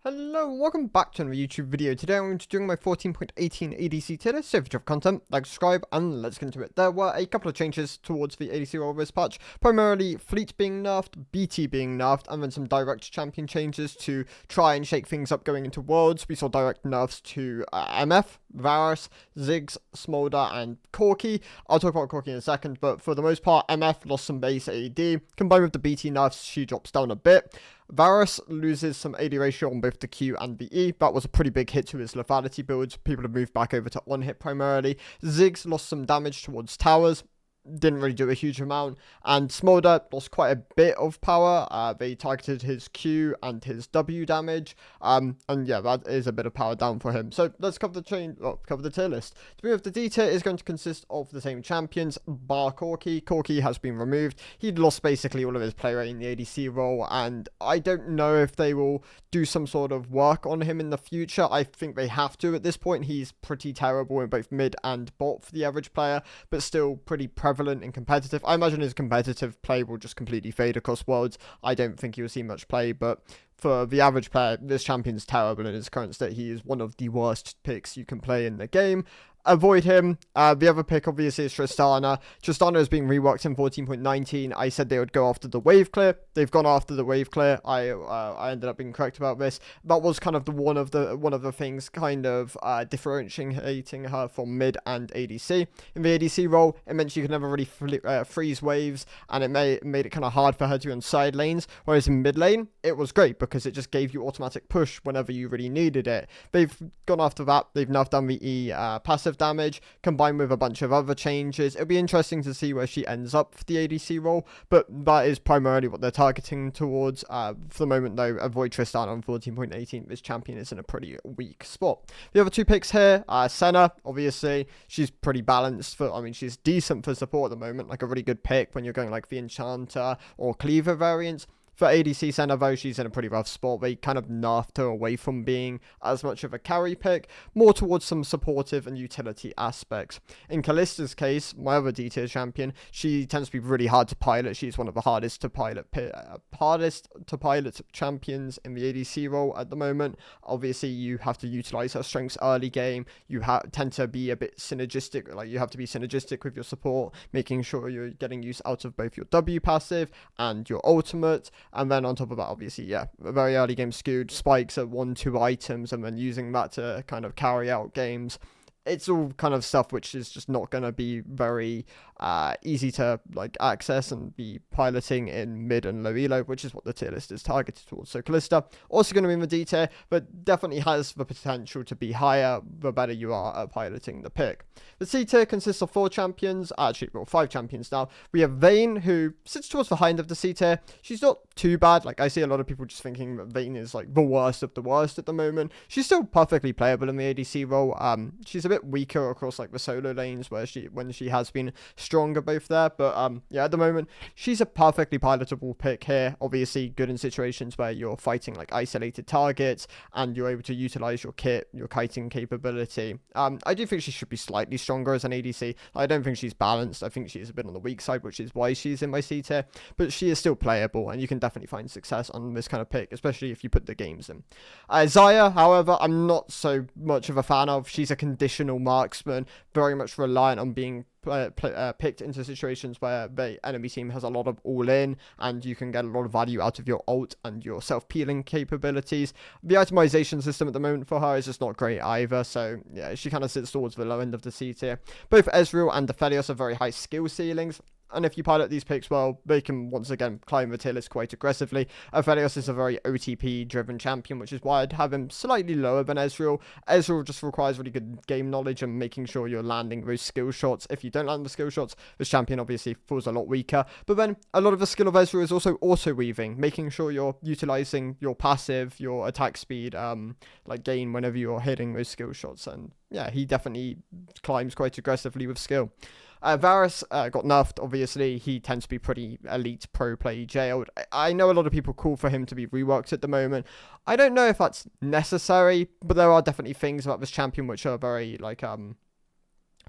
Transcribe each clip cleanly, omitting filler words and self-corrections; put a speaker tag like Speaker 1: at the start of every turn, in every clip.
Speaker 1: Hello and welcome back to another YouTube video. Today I'm going to be doing my 14.18 ADC tier list. So if you have content, like, subscribe, and let's get into it. There were a couple of changes towards the ADC role this patch. Primarily Fleet being nerfed, BT being nerfed, and then some direct champion changes to try and shake things up going into Worlds. We saw direct nerfs to MF, Varus, Ziggs, Smolder, and Corki. I'll talk about Corki in a second, but for the most part, MF lost some base AD. Combined with the BT nerfs, she drops down a bit. Varus loses some AD ratio on both the Q and the E. That was a pretty big hit to his lethality builds. People have moved back over to on hit primarily. Ziggs lost some damage towards towers. Didn't really do a huge amount, and Smolder lost quite a bit of power. They targeted his Q and his W damage, and yeah, that is a bit of power down for him. So let's cover the tier list. To begin with, the D tier is going to consist of the same champions, bar Corki. Corki has been removed. He'd lost basically all of his play rate in the ADC role, and I don't know if they will do some sort of work on him in the future. I think they have to at this point. He's pretty terrible in both mid and bot for the average player, but still pretty prevalent and competitive. I imagine his competitive play will just completely fade across Worlds. I don't think you'll see much play, but for the average player, this champion's terrible in his current state. He is one of the worst picks you can play in the game. Avoid him. The other pick obviously is Tristana. Tristana is being reworked in 14.19. I said they would go after the wave clear. They've gone after the wave clear. I ended up being correct about this. That was kind of one of the things kind of differentiating her from mid and ADC. In the ADC role, it meant she could never really freeze waves, and it made it kind of hard for her to be on side lanes. Whereas in mid lane, it was great because it just gave you automatic push whenever you really needed it. They've gone after that. They've nerfed down the E passive damage combined with a bunch of other changes. It'll be interesting to see where she ends up for the ADC role, but that is primarily what they're targeting towards. For the moment though, avoid Tristana on 14.18. This champion is in a pretty weak spot. The other two picks here, Senna, obviously she's pretty balanced she's decent for support at the moment, like a really good pick when you're going like the Enchanter or Cleaver variants. For ADC Senna though, she's in a pretty rough spot. They kind of nerfed her away from being as much of a carry pick, more towards some supportive and utility aspects. In Kallista's case, my other D tier champion, she tends to be really hard to pilot. She's one of the hardest to pilot champions in the ADC role at the moment. Obviously, you have to utilize her strengths early game. You tend to be a bit synergistic, like you have to be synergistic with your support, making sure you're getting use out of both your W passive and your ultimate. And then on top of that, obviously, yeah, a very early game skewed, spikes at 1-2 items, and then using that to kind of carry out games. It's all kind of stuff which is just not going to be very easy to like access and be piloting in mid and low elo, which is what the tier list is targeted towards. So Callista also going to be in the D tier, but definitely has the potential to be higher the better you are at piloting the pick. The C tier consists of 4 champions, actually, well, 5 champions now. We have Vayne, who sits towards the high end of the C tier. She's not too bad. Like, I see a lot of people just thinking that Vayne is like the worst of the worst at the moment. She's still perfectly playable in the ADC role. She's a bit weaker across like the solo lanes when she has been stronger both there, but yeah, at the moment she's a perfectly pilotable pick here. Obviously good in situations where you're fighting like isolated targets and you're able to utilize your kit, your kiting capability. I do think she should be slightly stronger as an ADC. I don't think she's balanced. I think she's a bit on the weak side, which is why she's in my C tier, but she is still playable and you can definitely find success on this kind of pick, especially if you put the games in. Xayah, however, I'm not so much of a fan of. She's a conditional marksman, very much reliant on being picked into situations where the enemy team has a lot of all-in and you can get a lot of value out of your ult and your self-peeling capabilities. The itemization system at the moment for her is just not great either, so yeah, she kind of sits towards the low end of the C tier. Both Ezreal and Aphelios have very high skill ceilings, and if you pilot these picks well, they can once again climb the tier list quite aggressively. Aphelios is a very OTP-driven champion, which is why I'd have him slightly lower than Ezreal. Ezreal just requires really good game knowledge and making sure you're landing those skill shots. If you don't land the skill shots, this champion obviously falls a lot weaker. But then a lot of the skill of Ezreal is also auto-weaving, making sure you're utilizing your passive, your attack speed, like gain whenever you're hitting those skill shots. And yeah, he definitely climbs quite aggressively with skill. Varus got nerfed, obviously. He tends to be pretty elite pro play jailed. I know a lot of people call for him to be reworked at the moment. I don't know if that's necessary, but there are definitely things about this champion which are very, like,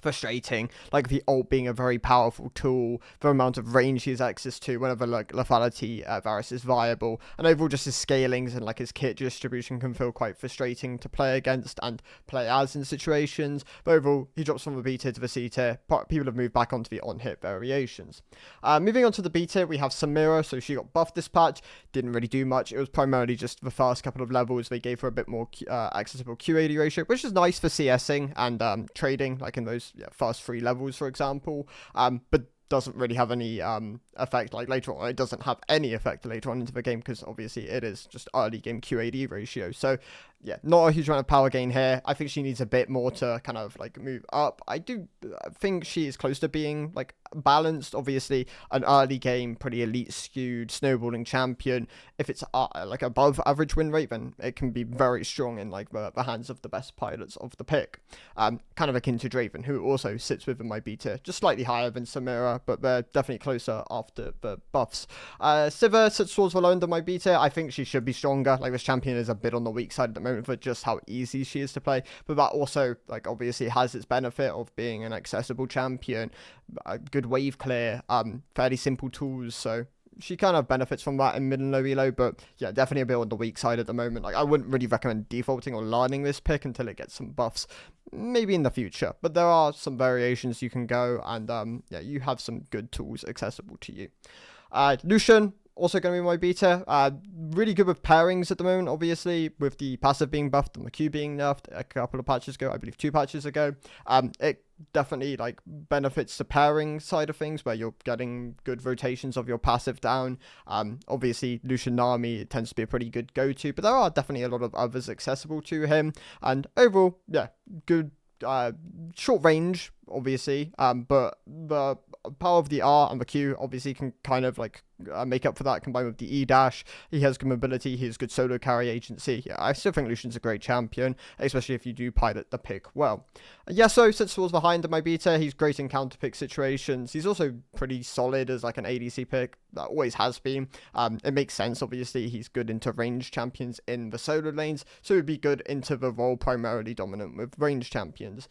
Speaker 1: frustrating, like the ult being a very powerful tool, the amount of range he has access to whenever like lethality Varus is viable, and overall just his scalings and like his kit distribution can feel quite frustrating to play against and play as in situations. But overall, he drops from the B tier to the C tier. People have moved back onto the on-hit variations. Moving on to the B tier, we have Samira. So she got buffed this patch, didn't really do much. It was primarily just the first couple of levels. They gave her a bit more accessible QAD ratio, which is nice for CSing and trading, like in those first 3 levels, for example, but doesn't really have any effect like later on. It doesn't have any effect later on into the game because obviously it is just early game QAD ratio. So yeah, not a huge amount of power gain here. I think she needs a bit more to kind of like move up. I do think she is close to being like balanced. Obviously an early game, pretty elite skewed snowballing champion. If it's like above average win rate, then it can be very strong in like the hands of the best pilots of the pick. Kind of akin to Draven, who also sits within my B tier, just slightly higher than Samira, but they're definitely closer after the buffs. Sivir sits towards the low end of my B tier. I think she should be stronger. Like this champion is a bit on the weak side at the moment for just how easy she is to play, but that also like obviously has its benefit of being an accessible champion, a good wave clear, fairly simple tools, so she kind of benefits from that in mid and low elo. But yeah, definitely a bit on the weak side at the moment. Like I wouldn't really recommend defaulting or learning this pick until it gets some buffs, maybe in the future, but there are some variations you can go, and yeah, you have some good tools accessible to you. Lucian, also going to be my beta. Really good with pairings at the moment, obviously, with the passive being buffed and the Q being nerfed a couple of patches ago, I believe 2 patches ago. It definitely like benefits the pairing side of things where you're getting good rotations of your passive down. Obviously Lucian Nami tends to be a pretty good go-to, but there are definitely a lot of others accessible to him, and overall, yeah, good short range obviously, but the power of the R and the Q obviously can kind of like make up for that, combined with the E dash. He has good mobility, he has good solo carry agency. Yeah, I still think Lucian's a great champion, especially if you do pilot the pick well. Yasuo sits towards behind in my beta. He's great in counter pick situations. He's also pretty solid as like an ADC pick, that always has been. It makes sense, obviously he's good into range champions in the solo lanes, so he'd be good into the role primarily dominant with range champions.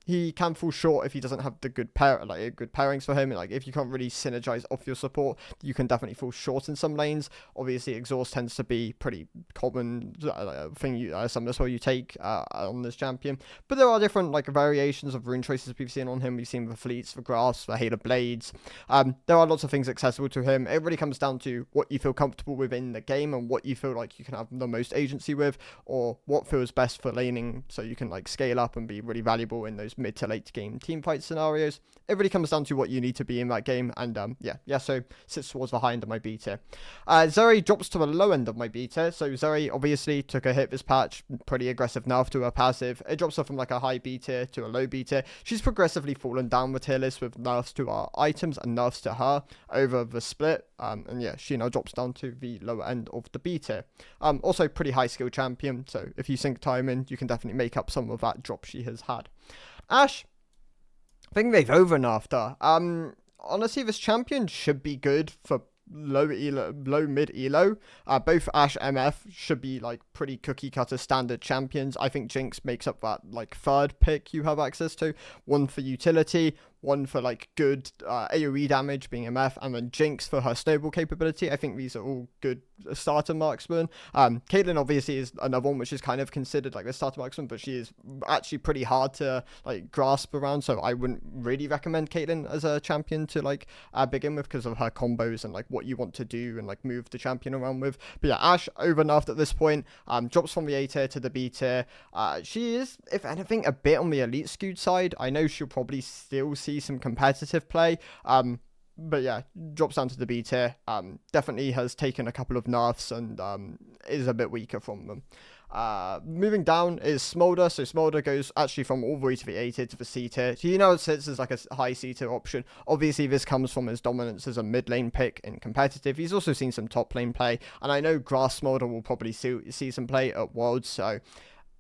Speaker 1: He can fall short if he doesn't have the good good pairings for him. Like if you can't really synergize off your support, you can definitely fall short in some lanes. Obviously exhaust tends to be pretty common thing some as well you take on this champion, but there are different like variations of rune choices we've seen on him. We've seen the fleets, the grass, the Halo blades. There are lots of things accessible to him. It really comes down to what you feel comfortable with in the game and what you feel like you can have the most agency with, or what feels best for laning so you can like scale up and be really valuable in those mid to late game team fight scenarios. It really comes down to what you need to be in that game, and yeah, so sits towards the high end of my B tier. Zeri drops to the low end of my B tier. So Zeri obviously took a hit this patch, pretty aggressive nerf to her passive. It drops her from like a high B tier to a low B tier. She's progressively fallen down the tier list with nerfs to our items and nerfs to her over the split, and yeah, she now drops down to the lower end of the B tier. Also pretty high skill champion, so if you sink time in, you can definitely make up some of that drop she has had. Ashe, I think they've over nerfed her. Honestly, this champion should be good for low mid elo. Both Ashe MF should be like pretty cookie cutter standard champions. I think Jinx makes up that like third pick you have access to, one for utility, one for like good AoE damage being MF, and then Jinx for her snowball capability. I think these are all good starter marksmen. Caitlyn obviously is another one which is kind of considered like the starter marksman, but she is actually pretty hard to like grasp around, so I wouldn't really recommend Caitlyn as a champion to like begin with because of her combos and like what you want to do and like move the champion around with. But yeah, Ashe over nerfed at this point, drops from the A tier to the B tier. She is, if anything, a bit on the elite skewed side. I know she'll probably still see some competitive play, but yeah, drops down to the B tier. Definitely has taken a couple of nerfs and is a bit weaker from them. Moving down is Smolder. So Smolder goes actually from all the way to the A tier to the C tier. So you know it sits as like a high C tier option. Obviously this comes from his dominance as a mid lane pick in competitive. He's also seen some top lane play, and I know Grass Smolder will probably see some play at Worlds, so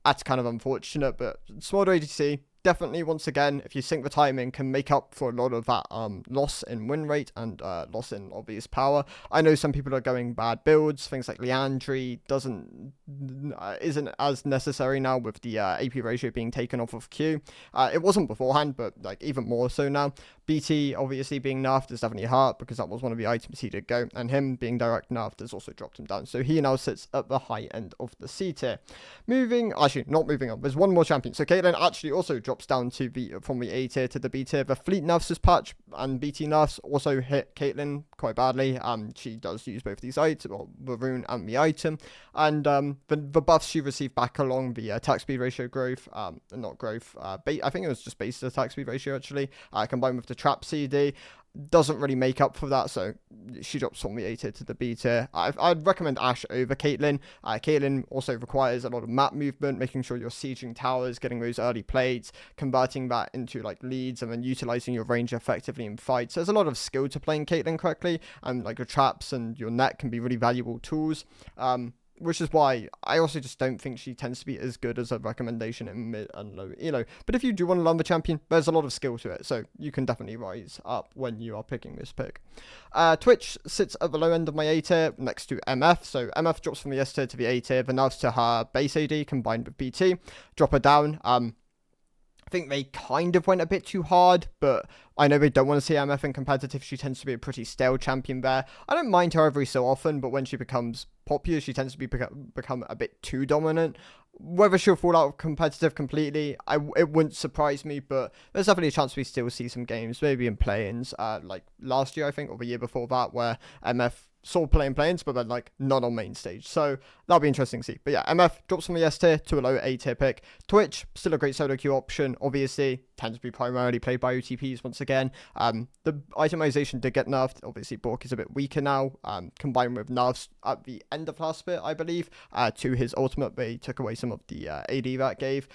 Speaker 1: that's kind of unfortunate. But Smolder ADC, definitely, once again, if you sync the timing, can make up for a lot of that loss in win rate and loss in obvious power. I know some people are going bad builds, things like Leandry isn't as necessary now with the AP ratio being taken off of Q. It wasn't beforehand, but like even more so now. BT obviously being nerfed is definitely hurt because that was one of the items he did go, and him being direct nerfed has also dropped him down. So he now sits at the high end of the C tier. Not moving on. There's one more champion. So Caitlyn actually also drops down to from the A tier to the B tier. The Fleet nerfs this patch and BT nerfs also hit Caitlyn quite badly. She does use both these items, or the rune and the item, and the buffs she received back along the attack speed ratio growth, not growth, I think it was just base attack speed ratio actually, combined with the trap CD, doesn't really make up for that, so she drops from the A tier to the B tier. I'd recommend Ashe over Caitlyn. Caitlyn also requires a lot of map movement, making sure you're sieging towers, getting those early plates, converting that into like leads, and then utilizing your range effectively in fights. So there's a lot of skill to playing Caitlyn correctly, and like your traps and your net can be really valuable tools. Which is why I also just don't think she tends to be as good as a recommendation in mid and low elo. But if you do want to learn the champion, there's a lot of skill to it, so you can definitely rise up when you are picking this pick. Twitch sits at the low end of my A tier next to MF. So MF drops from the S tier to the A tier. The nerfs to her base AD combined with BT drop her down. I think they kind of went a bit too hard, but I know they don't want to see MF in competitive. She tends to be a pretty stale champion there. I don't mind her every so often, but when she becomes popular, she tends to become a bit too dominant. Whether she'll fall out of competitive completely, it wouldn't surprise me, but there's definitely a chance we still see some games, maybe in play-ins, like last year, I think, or the year before that, where MF saw playing play-ins, but then like not on main stage. So that'll be interesting to see. But yeah, MF drops from the S tier to a low A tier pick. Twitch, still a great solo queue option, obviously, tends to be primarily played by OTPs once again. The itemization did get nerfed. Obviously, Bork is a bit weaker now, combined with nerfs at the end of last bit, I believe, to his ultimate. They took away some of the AD that gave.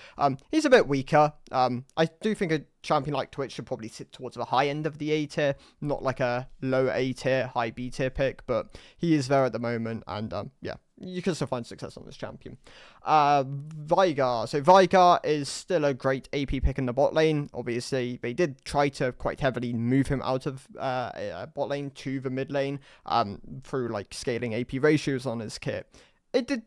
Speaker 1: He's a bit weaker. I do think a champion like Twitch should probably sit towards the high end of the A tier, not like a low A tier, high B tier pick, but he is there at the moment, and yeah, you can still find success on this champion. Veigar. So Veigar is still a great AP pick in the bot lane. Obviously, they did try to quite heavily move him out of bot lane to the mid lane through like scaling AP ratios on his kit. It did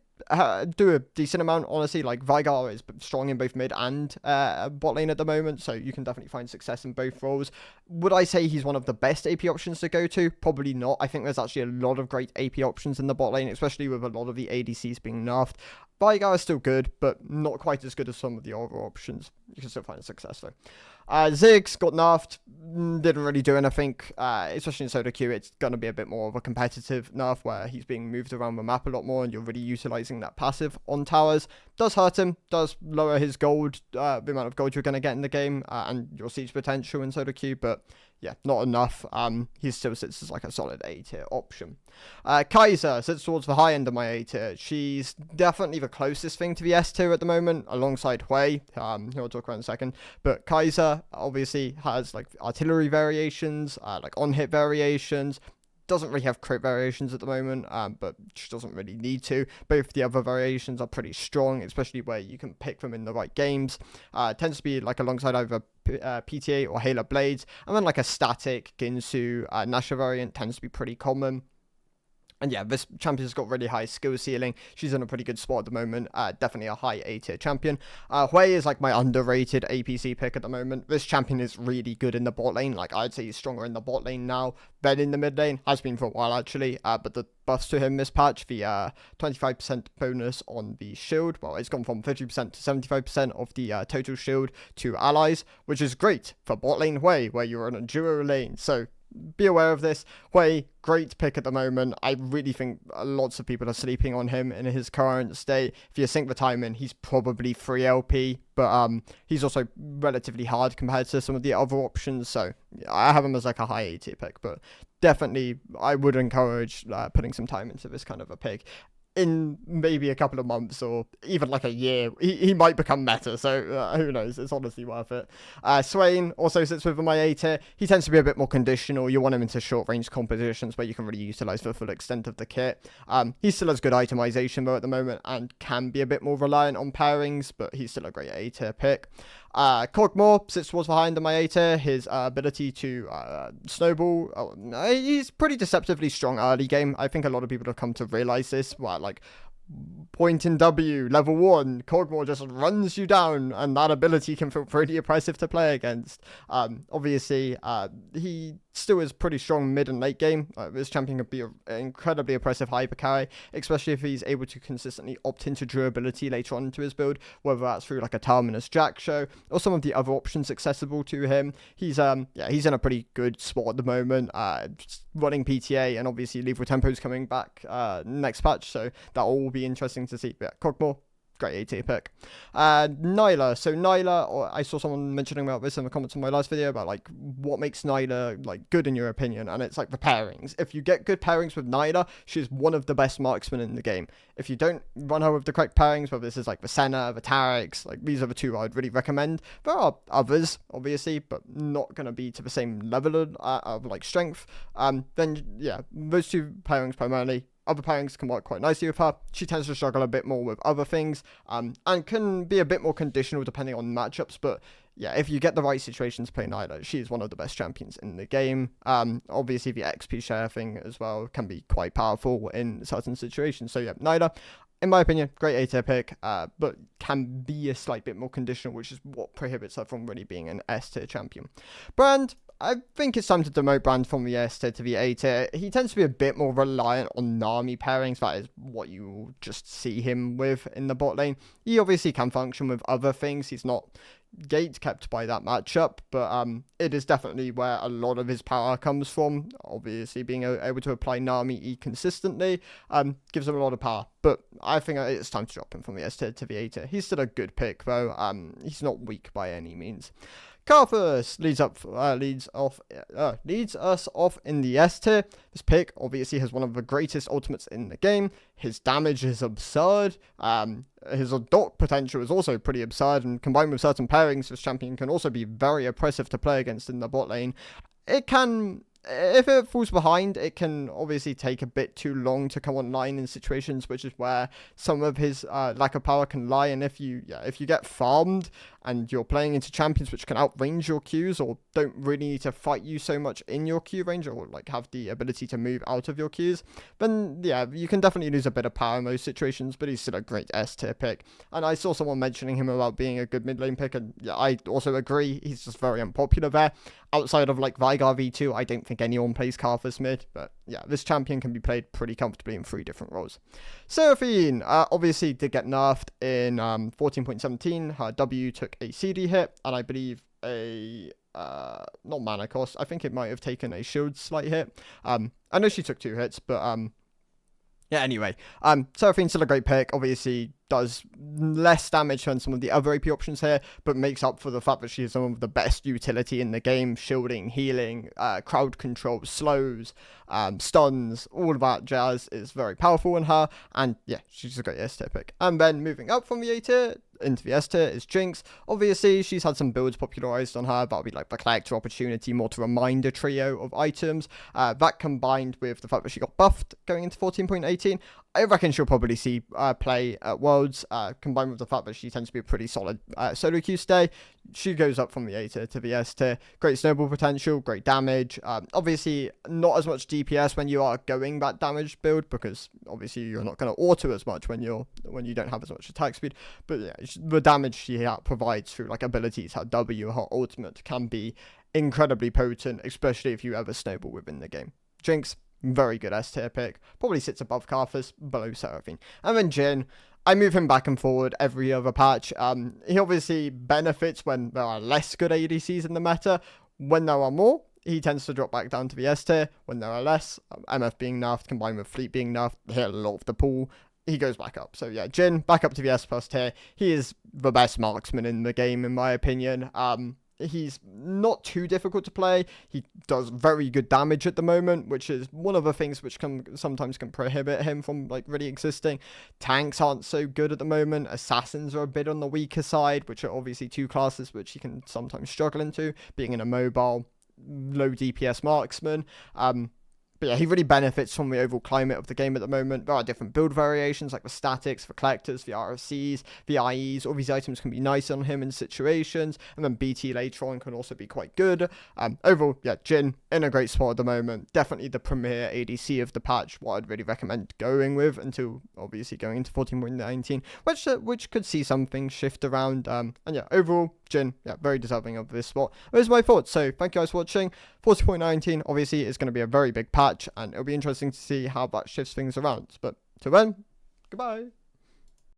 Speaker 1: do a decent amount, honestly. Like Veigar is strong in both mid and bot lane at the moment, so you can definitely find success in both roles. Would I say he's one of the best AP options to go to? Probably not. I think there's actually a lot of great AP options in the bot lane, especially with a lot of the ADCs being nerfed. Veigar is still good, but not quite as good as some of the other options. You can still find success though. Ziggs got nerfed, didn't really do anything, especially in solo queue. It's going to be a bit more of a competitive nerf where he's being moved around the map a lot more and you're really utilizing that passive on towers. Does hurt him, does lower his gold, the amount of gold you're going to get in the game, and your siege potential in solo queue, but yeah, not enough. He still sits as like a solid A tier option. Kai'Sa sits towards the high end of my A tier. She's definitely the closest thing to the S tier at the moment, alongside Hui, who I'll talk about in a second. But Kai'Sa obviously has like artillery variations, like on-hit variations. Doesn't really have crit variations at the moment, but she doesn't really need to. Both the other variations are pretty strong, especially where you can pick them in the right games. Tends to be like alongside either PTA or Halo Blades, and then like a static Ginsu Nasha variant tends to be pretty common. And yeah, this champion's got really high skill ceiling. She's in a pretty good spot at the moment. Definitely a high A tier champion. Hui is like my underrated APC pick at the moment. This champion is really good in the bot lane. Like I'd say he's stronger in the bot lane now than in the mid lane. Has been for a while actually. But the buffs to him this patch, the 25% bonus on the shield. Well, it's gone from 50% to 75% of the total shield to allies, which is great for bot lane Hui, where you're on a duo lane. So be aware of this. Hui, great pick at the moment. I really think lots of people are sleeping on him in his current state. If you sync the time in, he's probably free LP, but he's also relatively hard compared to some of the other options. So I have him as like a high A tier pick, but definitely I would encourage putting some time into this kind of a pick. In maybe a couple of months or even like a year, he might become meta, so who knows. It's honestly worth it. Swain also sits within my A tier. He tends to be a bit more conditional. You want him into short range compositions where you can really utilize the full extent of the kit. He still has good itemization though at the moment and can be a bit more reliant on pairings, but he's still a great A tier pick. Cogmore sits towards behind in my A tier. His ability to snowball, he's pretty deceptively strong early game. I think a lot of people have come to realize this. Well, like, point in W, level 1, Cogmore just runs you down, and that ability can feel pretty oppressive to play against. Obviously, he still is pretty strong mid and late game. This champion could be an incredibly oppressive hyper carry, especially if he's able to consistently opt into durability later on into his build, whether that's through like a Terminus Jack show or some of the other options accessible to him. He's he's in a pretty good spot at the moment, running PTA, and obviously Lethal Tempo is coming back next patch, so that will all be interesting to see. But yeah, Cogmore, great A tier pick. Nyla. So Nyla, I saw someone mentioning about this in the comments on my last video about like what makes Nyla like good in your opinion, and it's like the pairings. If you get good pairings with Nyla, she's one of the best marksmen in the game. If you don't run her with the correct pairings, whether this is like the Senna, the Tarex, like these are the two I'd really recommend. There are others, obviously, but not going to be to the same level of like strength. Then yeah, those two pairings primarily. Other pairings can work quite nicely with her. She tends to struggle a bit more with other things, and can be a bit more conditional depending on matchups. But yeah, if you get the right situations playing Nyla, she's one of the best champions in the game. Obviously the XP share thing as well can be quite powerful in certain situations. So yeah, Nyla, in my opinion, great A tier pick, but can be a slight bit more conditional, which is what prohibits her from really being an S tier champion. Brand, I think it's time to demote Brand from the S tier to the A tier. He tends to be a bit more reliant on Nami pairings. That is what you will just see him with in the bot lane. He obviously can function with other things. He's not gate kept by that matchup, but it is definitely where a lot of his power comes from. Obviously, being able to apply Nami E consistently gives him a lot of power. But I think it's time to drop him from the S tier to the A tier. He's still a good pick, though. He's not weak by any means. Karthus leads us off in the S tier. This pick obviously has one of the greatest ultimates in the game. His damage is absurd. His dock potential is also pretty absurd, and combined with certain pairings, this champion can also be very oppressive to play against in the bot lane. It can, if it falls behind, it can obviously take a bit too long to come online in situations, which is where some of his lack of power can lie. And if you get farmed and you're playing into champions which can outrange your Qs or don't really need to fight you so much in your Q range, or like have the ability to move out of your Qs, then yeah, you can definitely lose a bit of power in those situations. But he's still a great S tier pick. And I saw someone mentioning him about being a good mid lane pick, and yeah, I also agree. He's just very unpopular there. Outside of like Veigar V2, I don't think anyone plays Karthus mid, but yeah, this champion can be played pretty comfortably in 3 different roles. Seraphine obviously did get nerfed in 14.17. Her W took a CD hit, and I believe a not mana cost. I think it might have taken a shield slight hit. I know she took 2 hits, but yeah, anyway, Seraphine's still a great pick. Obviously does less damage than some of the other AP options here, but makes up for the fact that she has some of the best utility in the game: shielding, healing, crowd control, slows, stuns. All of that jazz is very powerful in her, and yeah, she's a great S tier pick. And then moving up from the A tier into the S tier is Jinx. Obviously, she's had some builds popularized on her. That'll be like the Collector Opportunity, Mortal Reminder trio of items. That combined with the fact that she got buffed going into 14.18, I reckon she'll probably see play at Worlds, combined with the fact that she tends to be a pretty solid solo queue stay. She goes up from the A tier to the S tier. Great snowball potential, great damage. Obviously, not as much DPS when you are going that damage build, because obviously you're not going to auto as much when you don't have as much attack speed. But yeah, the damage she provides through like abilities, her W, her ultimate, can be incredibly potent, especially if you ever snowball within the game. Jinx, very good S tier pick. Probably sits above Karthus, below Seraphine. And then Jhin, I move him back and forward every other patch. He obviously benefits when there are less good ADCs in the meta. When there are more, he tends to drop back down to the S tier. When there are less, MF being nerfed combined with Fleet being nerfed, hit a lot of the pool, he goes back up. So yeah, Jhin, back up to the S+ tier. He is the best marksman in the game, in my opinion. He's not too difficult to play. He does very good damage at the moment, which is one of the things which sometimes can prohibit him from like really existing. Tanks aren't so good at the moment. Assassins are a bit on the weaker side, which are obviously 2 classes which he can sometimes struggle into, being in a mobile, low DPS marksman. But yeah, he really benefits from the overall climate of the game at the moment. There are different build variations, like the statics, the collectors, the RFCs, the IEs. All these items can be nice on him in situations. And then BT later on can also be quite good. Overall, yeah, Jhin in a great spot at the moment. Definitely the premier ADC of the patch. What I'd really recommend going with until obviously going into 14.19, which could see some things shift around. And yeah, overall, Jhin, yeah, very deserving of this spot. Those are my thoughts. So thank you guys for watching. 40.19 obviously is going to be a very big patch, and it'll be interesting to see how that shifts things around. But till then, goodbye.